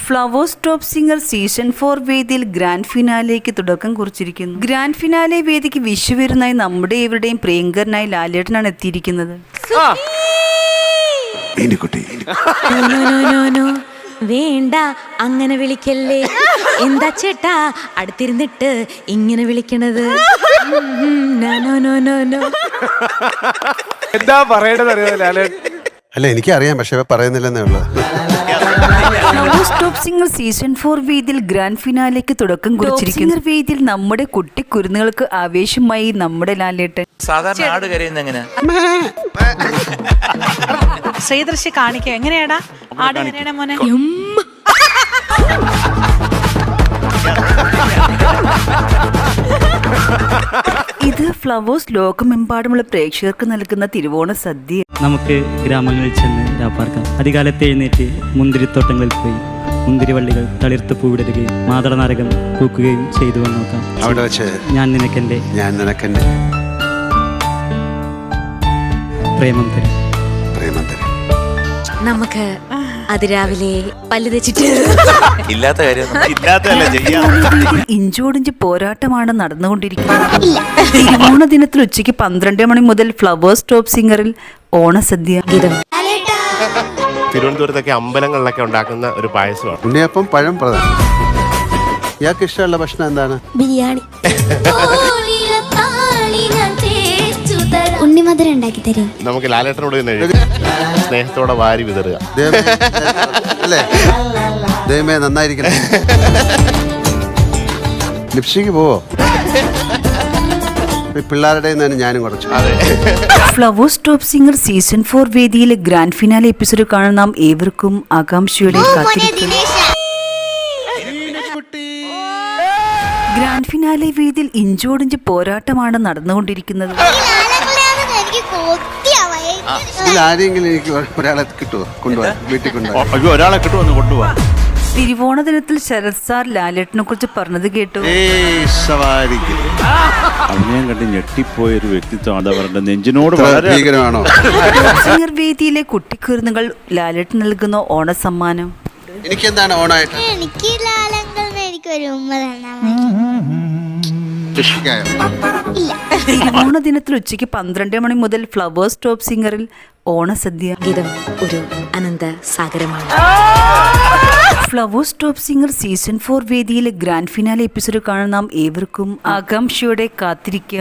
Flowers Top Singer season 4 വേദിയിൽ grand ഫിനാലേക്ക് തുടക്കം കുറിച്ചിരിക്കുന്നു. Grand finale വേദിക്ക് വിഷുവിരുന്നായി നമ്മുടെ ഇവരുടെയും പ്രിയങ്കരനായി ലാലേട്ടനാണ് എത്തിയിരിക്കുന്നത്. വേണ്ട അങ്ങനെ വിളിക്കല്ലേ. എന്താ ചേട്ടാ അടുത്തിരുന്നിട്ട് ഇങ്ങനെ വിളിക്കണത്? എന്താ പറയേണ്ടത് അറിയാം ലാലേട്ടൻ. അല്ല എനിക്കറിയാം, പക്ഷെ പറയുന്നില്ലെന്നേ ഉള്ളൂ. ഫ്ലവേഴ്സ് ടോപ്പ് സിംഗർ സീസൺ 4 വേദിയിൽ ഗ്രാൻഡ് ഫിനാലേക്ക് തുടക്കം കുറിച്ചിരിക്കുന്നു. വേദിയിൽ നമ്മുടെ കുട്ടി കുരുന്നുകൾക്ക് ആവേശമായി നമ്മുടെ ലാലേട്ടൻ. സാധാരണ ആട് കരയുന്ന എങ്ങനെ? ശ്രീദർശി കാണിക്ക എങ്ങനെയാടാ ആട് കരയണ മോനെ? ഇത് ഫ്ലവേഴ്സ് ലോകമെമ്പാടുമുള്ള പ്രേക്ഷകർക്ക് നൽകുന്ന തിരുവോണ സദ്യ. നമുക്ക് ഗ്രാമങ്ങളിൽ ചെന്ന് രാപ്പാർക്കാം. അധികാലത്ത് എഴുന്നേറ്റ് മുന്തിരിത്തോട്ടങ്ങളിൽ പോയി മുന്തിരിവള്ളികൾ തളിർത്ത് പൂവിടുകയും മാതളനാരകം പൂക്കുകയും ചെയ്തു എന്ന് നോക്കാം. അവിടെ വെച്ച് ഞാൻ നിനക്കെന്റെ പ്രേമം തരും. നമുക്ക് അതിരാവിലെ പല്ല് തെച്ചിട്ട് ഇല്ലാത്ത കാര്യം ഇഞ്ചോടിഞ്ച് പോരാട്ടമാണ് നടന്നുകൊണ്ടിരിക്കുന്നത്. തിരുവോണ ദിനത്തിൽ ഉച്ചയ്ക്ക് 12 മണി മുതൽ ഫ്ലവേഴ്സ് ടോപ്പ് സിംഗറിൽ ഓണസദ്യ. തിരുവനന്തപുരത്തൊക്കെ അമ്പലങ്ങളിലൊക്കെ ഉണ്ടാക്കുന്ന ഒരു പായസമാണ് ഉണ്ണിയപ്പം, പഴം പ്രധാനം. ഇയാൾക്ക് ഇഷ്ടമുള്ള ഭക്ഷണം എന്താണ്? ബിരിയാണി. ഉണ്ണിമധുരം ഉണ്ടാക്കി തരും. നമുക്ക് ലാലേട്ടനോട് തന്നെ സ്നേഹത്തോടെ വാരി വിതറുക. അല്ലേ ദൈവമേ നന്നായിരിക്കണം. ലിപ്സ്റ്റിക്ക് പോവോ? പിള്ളേരുടെ ഞാനും കുറച്ചു. ഫ്ലവേഴ്സ് ടോപ്പ് സിംഗർ സീസൺ 4 വേദിയിലെ ഗ്രാൻഡ് ഫിനാലെ എപ്പിസോഡ് കാണാൻ നാം ഏവർക്കും ആകാംക്ഷയോടെ കാത്തിരിക്കുന്നു. ഗ്രാൻഡ് ഫിനാലെ വേദിയിൽ ഇഞ്ചോടിഞ്ച് പോരാട്ടമാണ് നടന്നുകൊണ്ടിരിക്കുന്നത്. ആരെങ്കിലും എനിക്ക് ഒരാളെ കിട്ടുമോ? കൊണ്ടുപോകാൻ വീട്ടിൽ കൊണ്ടുപോകാൻ. ഒരാളെ കിട്ടുമോ? തിരുവോണ ദിനത്തിൽ ശരത് സാർ ലാലേട്ടനെ കുറിച്ച് പറഞ്ഞത് കേട്ടു. അഭിനയം കണ്ട് ഞെട്ടിപ്പോയൊരു വ്യക്തിത്വമാണ് അവരുടെ നെഞ്ചിനോട് ഭീകരമാണോ? സിംഗർ വേദിയിലെ കുട്ടിക്കുരുന്നുകൾ ലാലേട്ടൻ നൽകുന്ന ഓണസമ്മാനം. എനിക്കെന്താണ് ഓണായിട്ട്? എനിക്ക് ലാലങ്കൾ എനിക്കൊരു ഉമ്മ തന്നാൽ തിരുവോണ ദിനത്തിൽ ഉച്ചയ്ക്ക് 12 മണി മുതൽ ഫ്ലവേഴ്സ് ടോപ്പ് സിംഗറിൽ ഓണസദ്യ. ഗീതം ഒരു അനന്ത സാഗരമാണ്. ഫ്ലവേഴ്സ് ടോപ്പ് സിംഗർ സീസൺ 4 വേദിയിലെ ഗ്രാൻഡ് ഫിനാലെ എപ്പിസോഡ് കാണാൻ നാം ഏവർക്കും ആകാംക്ഷയോടെ കാത്തിരിക്കുക.